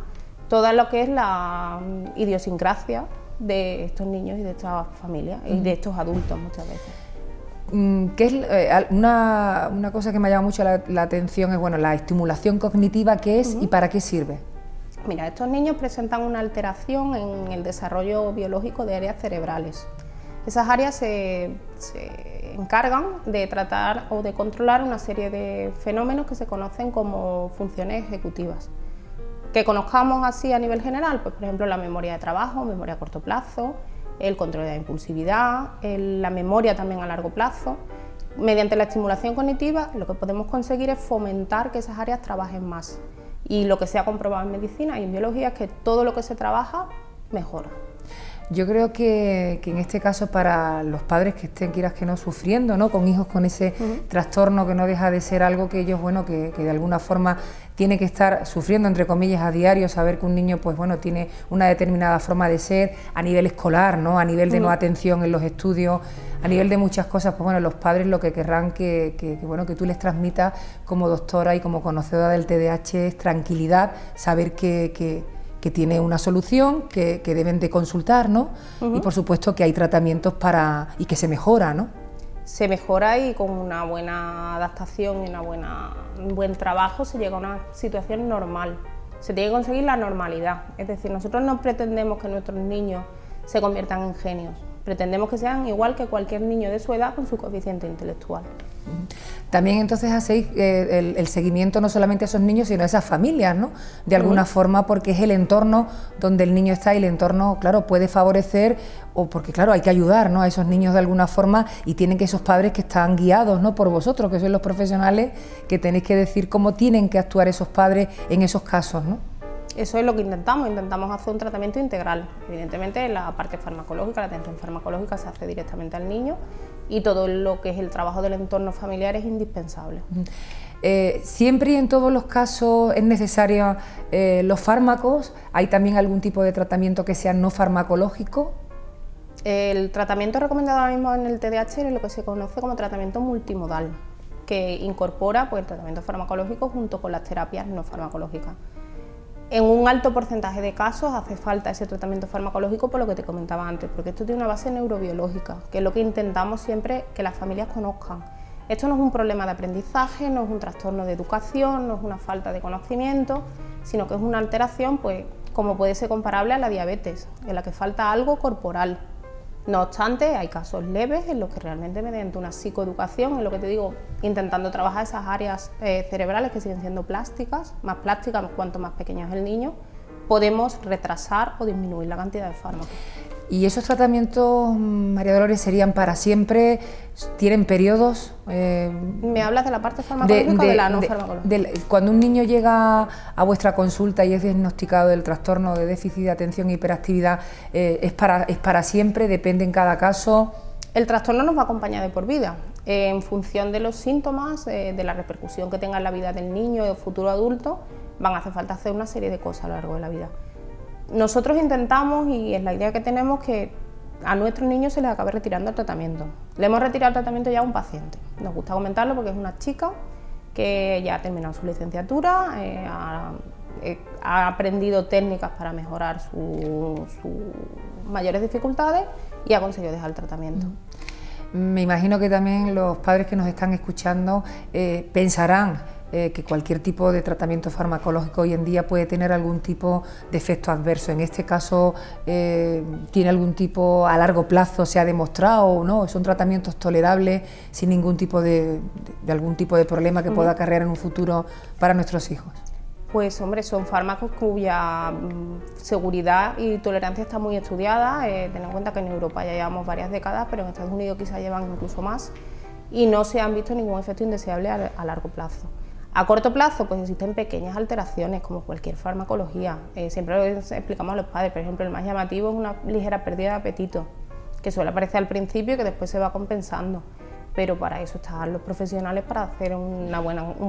todo lo que es la idiosincrasia de estos niños y de estas familias y de estos adultos muchas veces. ¿Qué es, una cosa que me llama mucho la atención es bueno, la estimulación cognitiva, ¿qué es y para qué sirve? Mira, estos niños presentan una alteración en el desarrollo biológico de áreas cerebrales. Esas áreas se encargan de tratar o de controlar una serie de fenómenos que se conocen como funciones ejecutivas. Que conozcamos así a nivel general, pues por ejemplo la memoria de trabajo, memoria a corto plazo, el control de la impulsividad, la memoria también a largo plazo. Mediante la estimulación cognitiva lo que podemos conseguir es fomentar que esas áreas trabajen más. Y lo que se ha comprobado en medicina y en biología es que todo lo que se trabaja mejora. Yo creo que en este caso para los padres que estén, quieras que no, sufriendo, ¿no? Con hijos con ese trastorno que no deja de ser algo que ellos, bueno, que de alguna forma tiene que estar sufriendo, entre comillas, a diario, saber que un niño, pues bueno, tiene una determinada forma de ser a nivel escolar, ¿no? A nivel de no atención en los estudios, a nivel de muchas cosas, pues bueno, los padres lo que querrán que bueno, que tú les transmitas como doctora y como conocedora del TDAH es tranquilidad, saber que tiene una solución, que deben de consultar, ¿no? Y por supuesto que hay tratamientos y que se mejora, ¿no? Se mejora y con una buena adaptación y un buen trabajo se llega a una situación normal. Se tiene que conseguir la normalidad, es decir, nosotros no pretendemos que nuestros niños se conviertan en genios, pretendemos que sean igual que cualquier niño de su edad con su coeficiente intelectual. También entonces hacéis el seguimiento no solamente a esos niños, sino a esas familias, ¿no? De alguna forma, porque es el entorno donde el niño está y el entorno, claro, puede favorecer, o porque claro, hay que ayudar, ¿no? A esos niños de alguna forma y tienen que esos padres que están guiados, ¿no? Por vosotros, que sois los profesionales, que tenéis que decir cómo tienen que actuar esos padres en esos casos, ¿no? Eso es lo que intentamos hacer un tratamiento integral. Evidentemente la parte farmacológica, la atención farmacológica se hace directamente al niño y todo lo que es el trabajo del entorno familiar es indispensable. ¿Siempre y en todos los casos es necesario los fármacos? ¿Hay también algún tipo de tratamiento que sea no farmacológico? El tratamiento recomendado ahora mismo en el TDAH es lo que se conoce como tratamiento multimodal, que incorpora pues, el tratamiento farmacológico junto con las terapias no farmacológicas. En un alto porcentaje de casos hace falta ese tratamiento farmacológico por lo que te comentaba antes, porque esto tiene una base neurobiológica, que es lo que intentamos siempre que las familias conozcan. Esto no es un problema de aprendizaje, no es un trastorno de educación, no es una falta de conocimiento, sino que es una alteración, pues, como puede ser comparable a la diabetes, en la que falta algo corporal. No obstante, hay casos leves en los que realmente mediante una psicoeducación, es lo que te digo, intentando trabajar esas áreas cerebrales que siguen siendo plásticas cuanto más pequeño es el niño, podemos retrasar o disminuir la cantidad de fármacos. ¿Y esos tratamientos, María Dolores, serían para siempre? ¿Tienen periodos? ¿Me hablas de la parte farmacológica o de la no farmacológica? Cuando un niño llega a vuestra consulta y es diagnosticado del trastorno de déficit de atención e hiperactividad, ¿es para siempre? ¿Depende en cada caso? El trastorno nos va a acompañar de por vida. En función de los síntomas, de la repercusión que tenga en la vida del niño o futuro adulto, van a hacer falta hacer una serie de cosas a lo largo de la vida. Nosotros intentamos, y es la idea que tenemos, que a nuestros niños se les acabe retirando el tratamiento. Le hemos retirado el tratamiento ya a un paciente. Nos gusta comentarlo porque es una chica que ya ha terminado su licenciatura, ha aprendido técnicas para mejorar sus mayores dificultades y ha conseguido dejar el tratamiento. Me imagino que también los padres que nos están escuchando pensarán que cualquier tipo de tratamiento farmacológico hoy en día puede tener algún tipo de efecto adverso. En este caso, ¿tiene algún tipo a largo plazo, se ha demostrado o no? ¿Son tratamientos tolerables sin ningún tipo de algún tipo de problema que pueda acarrear en un futuro para nuestros hijos? Pues hombre, son fármacos cuya seguridad y tolerancia está muy estudiada. Ten en cuenta que en Europa ya llevamos varias décadas, pero en Estados Unidos quizá llevan incluso más y no se han visto ningún efecto indeseable a largo plazo. A corto plazo, pues existen pequeñas alteraciones, como cualquier farmacología. Siempre lo explicamos a los padres, por ejemplo, el más llamativo es una ligera pérdida de apetito, que suele aparecer al principio y que después se va compensando. Pero para eso están los profesionales, para hacer un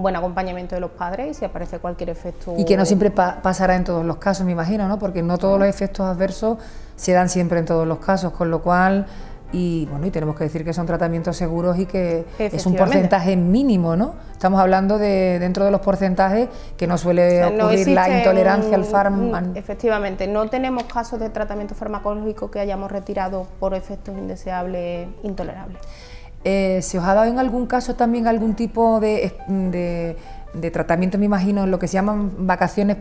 buen acompañamiento de los padres y si aparece cualquier efecto... Y que no siempre pasará en todos los casos, me imagino, ¿no? Porque no todos los efectos adversos se dan siempre en todos los casos, con lo cual... Y bueno, y tenemos que decir que son tratamientos seguros y que es un porcentaje mínimo, ¿no? Estamos hablando de dentro de los porcentajes que no suele ocurrir la intolerancia al fármaco. Efectivamente, no tenemos casos de tratamiento farmacológico que hayamos retirado por efectos indeseables intolerables. ¿Se os ha dado en algún caso también algún tipo de tratamiento, me imagino, en lo que se llaman vacaciones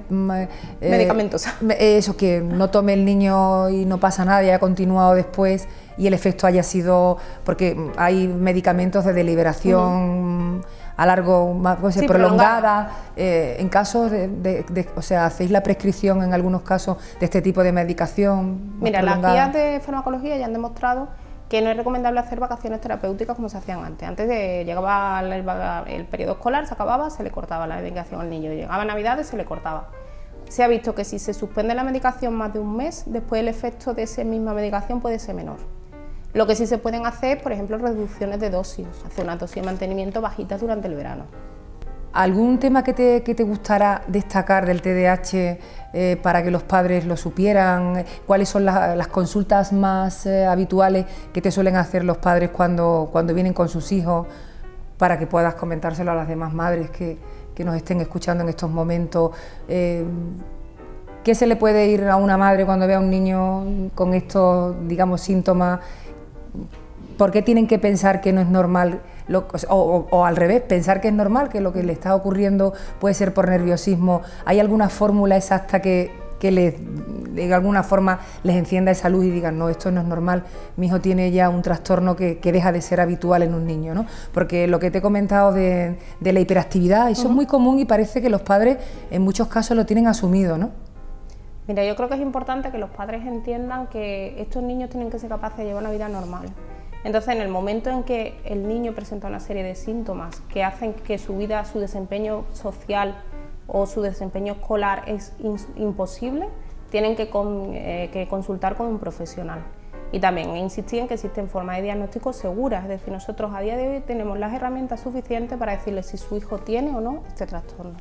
medicamentosas? Eso, que no tome el niño y no pasa nada y ha continuado después y el efecto haya sido, porque hay medicamentos de deliberación a largo, pues, sí, prolongada. En casos o sea, ¿hacéis la prescripción en algunos casos de este tipo de medicación? Mira, las guías de farmacología ya han demostrado que no es recomendable hacer vacaciones terapéuticas como se hacían antes. Antes llegaba el periodo escolar, se acababa, se le cortaba la medicación al niño. Llegaba Navidades, se le cortaba. Se ha visto que si se suspende la medicación más de un mes, después el efecto de esa misma medicación puede ser menor. Lo que sí se pueden hacer, por ejemplo, reducciones de dosis, hacer una dosis de mantenimiento bajitas durante el verano. ¿Algún tema que te gustara destacar del TDAH para que los padres lo supieran? ¿Cuáles son las consultas más habituales que te suelen hacer los padres cuando vienen con sus hijos, para que puedas comentárselo a las demás madres que nos estén escuchando en estos momentos? ¿Qué se le puede ir a una madre cuando ve a un niño con estos, digamos, síntomas? ¿Por qué tienen que pensar que no es normal? O al revés, pensar que es normal, que lo que le está ocurriendo puede ser por nerviosismo. ¿Hay alguna fórmula exacta que de alguna forma les encienda esa luz y digan, no, esto no es normal, mi hijo tiene ya un trastorno que deja de ser habitual en un niño, ¿no? Porque lo que te he comentado de la hiperactividad, eso es muy común y parece que los padres en muchos casos lo tienen asumido, ¿no? Mira, yo creo que es importante que los padres entiendan que estos niños tienen que ser capaces de llevar una vida normal. Entonces, en el momento en que el niño presenta una serie de síntomas que hacen que su vida, su desempeño social o su desempeño escolar es imposible, tienen que consultar con un profesional. Y también insistir en que existen formas de diagnóstico seguras, es decir, nosotros a día de hoy tenemos las herramientas suficientes para decirle si su hijo tiene o no este trastorno.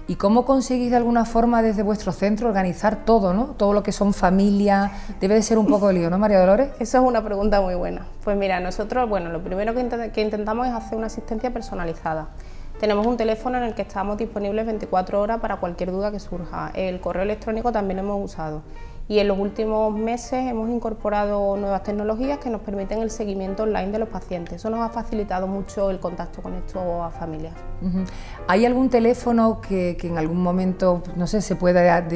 ¿Y cómo conseguís de alguna forma desde vuestro centro organizar todo, ¿no? Todo lo que son familias, debe de ser un poco de lío, ¿no, María Dolores? Eso es una pregunta muy buena. Pues mira, nosotros, bueno, lo primero que intentamos es hacer una asistencia personalizada. Tenemos un teléfono en el que estamos disponibles 24 horas para cualquier duda que surja. El correo electrónico también lo hemos usado. Y en los últimos meses hemos incorporado nuevas tecnologías que nos permiten el seguimiento online de los pacientes. Eso nos ha facilitado mucho el contacto con estas familias. ¿Hay algún teléfono que en algún momento, no sé, se pueda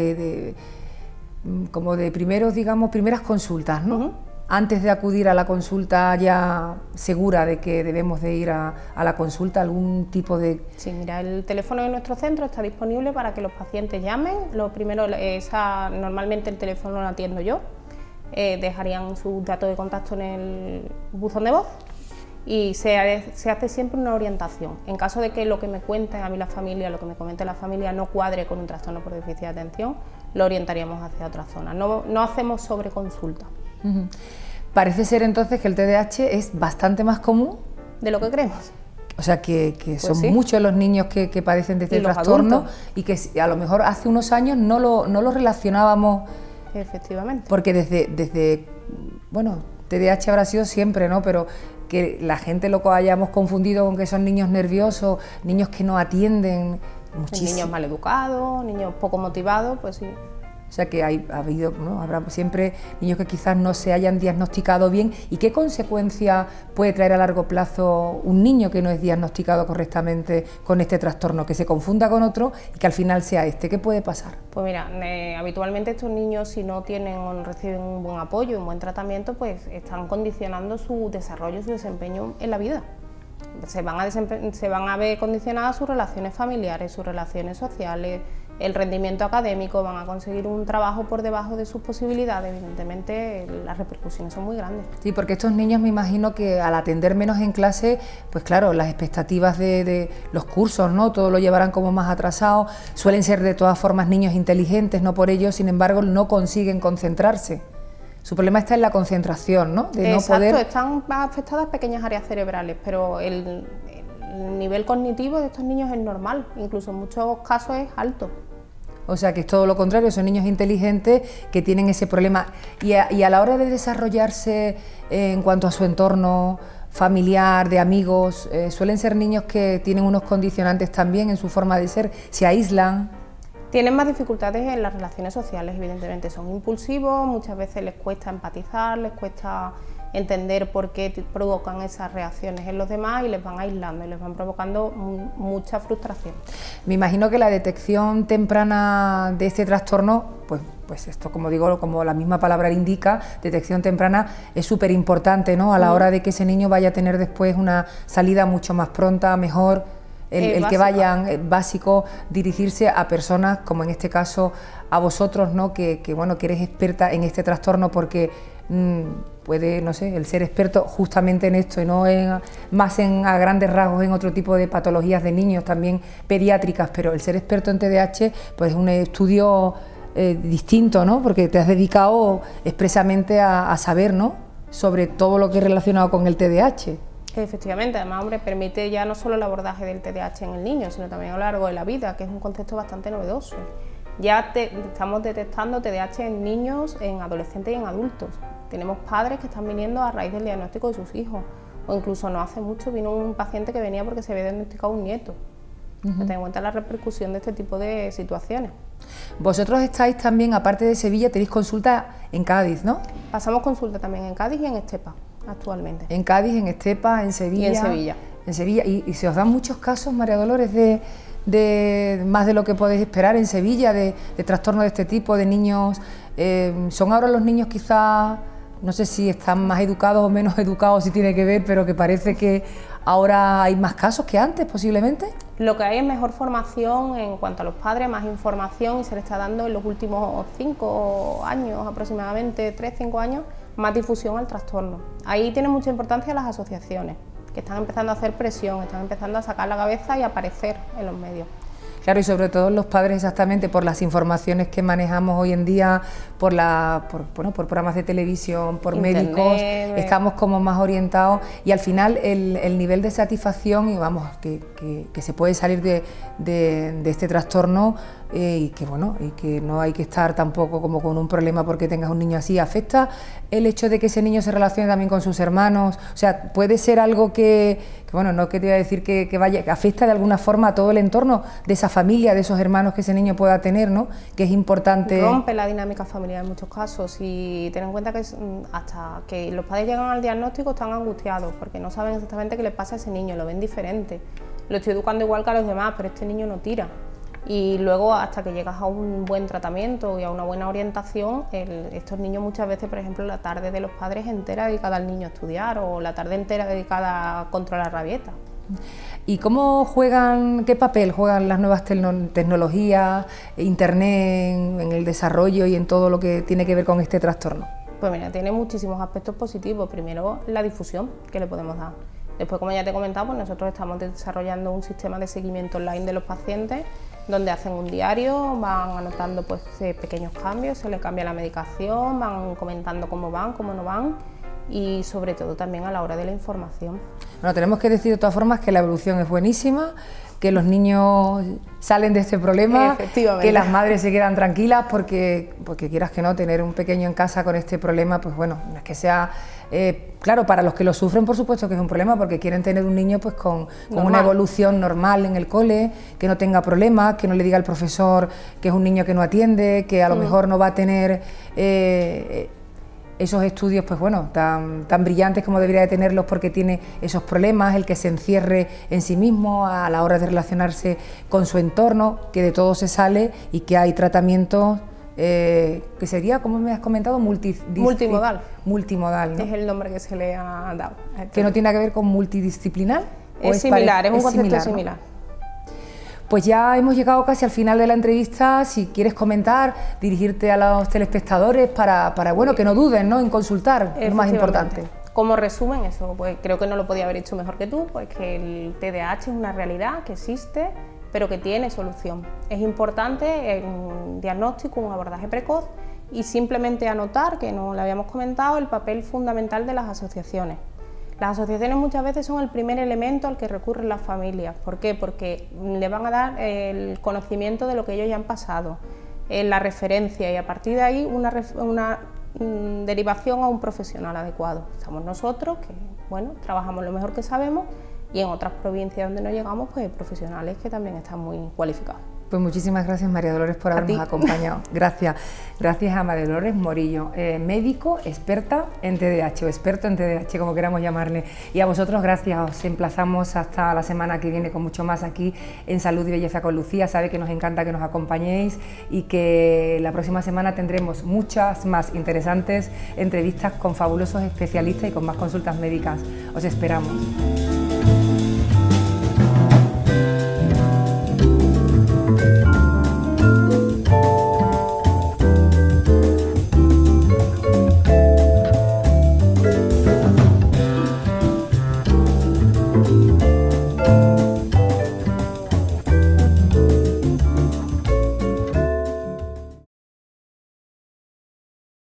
como de primeros, digamos, primeras consultas, ¿no? Antes de acudir a la consulta ya segura de que debemos de ir a la consulta, algún tipo de... Sí, mira, el teléfono de nuestro centro está disponible para que los pacientes llamen. Lo primero, normalmente el teléfono lo atiendo yo, dejarían sus datos de contacto en el buzón de voz y se hace siempre una orientación. En caso de que lo que me cuente a mí la familia, lo que me comente la familia no cuadre con un trastorno por déficit de atención, lo orientaríamos hacia otra zona. No hacemos sobreconsulta. Parece ser entonces que el TDAH es bastante más común de lo que creemos. O sea que pues son sí, muchos los niños que padecen de este trastorno adultos. Y que a lo mejor hace unos años no lo relacionábamos. Efectivamente. Porque desde bueno, TDAH habrá sido siempre, ¿no? Pero que la gente lo hayamos confundido con que son niños nerviosos, niños que no atienden muchísimo. Niños mal educados, niños poco motivados, pues sí. O sea que habrá siempre niños que quizás no se hayan diagnosticado bien. ¿Y qué consecuencia puede traer a largo plazo un niño que no es diagnosticado correctamente con este trastorno, que se confunda con otro y que al final sea este? ¿Qué puede pasar? Pues mira, habitualmente estos niños, si no reciben un buen apoyo, un buen tratamiento, pues están condicionando su desarrollo, su desempeño en la vida. Se van a ver condicionadas sus relaciones familiares, sus relaciones sociales, el rendimiento académico, van a conseguir un trabajo por debajo de sus posibilidades. Evidentemente las repercusiones son muy grandes. Sí, porque estos niños me imagino que al atender menos en clase, pues claro, las expectativas de los cursos, ¿no? Todo lo llevarán como más atrasado, suelen ser de todas formas niños inteligentes, no por ello, sin embargo, no consiguen concentrarse. Su problema está en la concentración, ¿no? De Exacto, no poder... están afectadas pequeñas áreas cerebrales, pero el nivel cognitivo de estos niños es normal, incluso en muchos casos es alto. O sea que es todo lo contrario, son niños inteligentes que tienen ese problema. Y a la hora de desarrollarse en cuanto a su entorno familiar, de amigos, suelen ser niños que tienen unos condicionantes también en su forma de ser, se aíslan. Tienen más dificultades en las relaciones sociales, evidentemente, son impulsivos, muchas veces les cuesta empatizar, les cuesta entender por qué provocan esas reacciones en los demás y les van aislando y les van provocando mucha frustración. Me imagino que la detección temprana de este trastorno, pues esto, como digo, como la misma palabra le indica, detección temprana es súper importante, ¿no? A la hora de que ese niño vaya a tener después una salida mucho más pronta, mejor. El que vayan, básico, dirigirse a personas, como en este caso a vosotros, ¿no? Que eres experta en este trastorno porque puede, no sé, el ser experto justamente en esto y no más a grandes rasgos en otro tipo de patologías de niños, también pediátricas, pero el ser experto en TDAH pues es un estudio distinto, ¿no? Porque te has dedicado expresamente a saber, ¿no? Sobre todo lo que es relacionado con el TDAH. Efectivamente, además, hombre, permite ya no solo el abordaje del TDAH en el niño, sino también a lo largo de la vida, que es un concepto bastante novedoso. Ya estamos detectando TDAH en niños, en adolescentes y en adultos. Tenemos padres que están viniendo a raíz del diagnóstico de sus hijos, o incluso no hace mucho vino un paciente que venía porque se había diagnosticado un nieto. Ten en cuenta la repercusión de este tipo de situaciones. Vosotros estáis también, aparte de Sevilla, tenéis consulta en Cádiz, ¿no? Pasamos consulta también en Cádiz y en Estepa, actualmente. En Cádiz, en Estepa, en Sevilla. Y en Sevilla. En Sevilla. ¿Y se os dan muchos casos, María Dolores, de más de lo que podéis esperar en Sevilla, de trastornos de este tipo, de niños? ¿Son ahora los niños quizás, no sé si están más educados o menos educados, si tiene que ver, pero que parece que ahora hay más casos que antes, posiblemente? Lo que hay es mejor formación en cuanto a los padres, más información, y se le está dando en los últimos 5 años aproximadamente, 3-5 años, más difusión al trastorno. Ahí tienen mucha importancia las asociaciones, que están empezando a hacer presión, están empezando a sacar la cabeza y a aparecer en los medios. Claro, y sobre todo los padres, exactamente por las informaciones que manejamos hoy en día, por programas de televisión, por Internet, médicos, estamos como más orientados, y al final el nivel de satisfacción, y vamos, que se puede salir de este trastorno, y que no hay que estar tampoco como con un problema porque tengas un niño así. Afecta el hecho de que ese niño se relacione también con sus hermanos, o sea, puede ser algo que no que te voy a decir que afecta de alguna forma a todo el entorno de esa familia, de esos hermanos que ese niño pueda tener, ¿no? Que es importante. Rompe la dinámica familiar en muchos casos, y ten en cuenta que hasta que los padres llegan al diagnóstico están angustiados porque no saben exactamente qué le pasa a ese niño, lo ven diferente, lo estoy educando igual que a los demás, pero este niño no tira. Y luego, hasta que llegas a un buen tratamiento y a una buena orientación, estos niños muchas veces, por ejemplo, la tarde de los padres entera dedicada al niño a estudiar, o la tarde entera dedicada a controlar rabietas. ¿Y cómo juegan, qué papel juegan las nuevas tecnologías, Internet en el desarrollo y en todo lo que tiene que ver con este trastorno? Pues mira, tiene muchísimos aspectos positivos. Primero, la difusión que le podemos dar. Después, como ya te he comentado, pues nosotros estamos desarrollando un sistema de seguimiento online de los pacientes, donde hacen un diario, van anotando pues pequeños cambios, se les cambia la medicación, van comentando cómo van, cómo no van, y sobre todo también a la hora de la información. Bueno, tenemos que decir de todas formas que la evolución es buenísima, que los niños salen de este problema, que las madres se quedan tranquilas, porque quieras que no, tener un pequeño en casa con este problema, pues bueno, no es que sea... claro, para los que lo sufren, por supuesto que es un problema, porque quieren tener un niño pues con una evolución normal en el cole, que no tenga problemas, que no le diga al profesor que es un niño que no atiende, que a lo mejor no va a tener esos estudios pues bueno, tan brillantes como debería de tenerlos porque tiene esos problemas, el que se encierre en sí mismo a la hora de relacionarse con su entorno, que de todo se sale y que hay tratamientos que sería, como me has comentado, multimodal. Multimodal, ¿no? Es el nombre que se le ha dado. ¿Que no tiene que ver con multidisciplinar? Es similar, es un concepto similar. ¿No? Pues ya hemos llegado casi al final de la entrevista. Si quieres comentar, dirigirte a los telespectadores para bueno, que no duden, ¿no?, en consultar, lo más importante. Como resumen, eso, pues creo que no lo podía haber hecho mejor que tú, pues que el TDAH es una realidad que existe, pero que tiene solución. Es importante un diagnóstico, un abordaje precoz, y simplemente anotar, que no lo habíamos comentado, el papel fundamental de las asociaciones. Las asociaciones muchas veces son el primer elemento al que recurren las familias. ¿Por qué? Porque le van a dar el conocimiento de lo que ellos ya han pasado, la referencia, y a partir de ahí una derivación a un profesional adecuado. Estamos nosotros, que bueno, trabajamos lo mejor que sabemos, y en otras provincias donde no llegamos, pues profesionales que también están muy cualificados. Pues muchísimas gracias, María Dolores, por habernos acompañado. Gracias. Gracias a María Dolores Morillo, médico, experta en TDAH, o experto en TDAH, como queramos llamarle. Y a vosotros, gracias. Os emplazamos hasta la semana que viene con mucho más aquí en Salud y Belleza con Lucía. Sabe que nos encanta que nos acompañéis, y que la próxima semana tendremos muchas más interesantes entrevistas con fabulosos especialistas y con más consultas médicas. Os esperamos.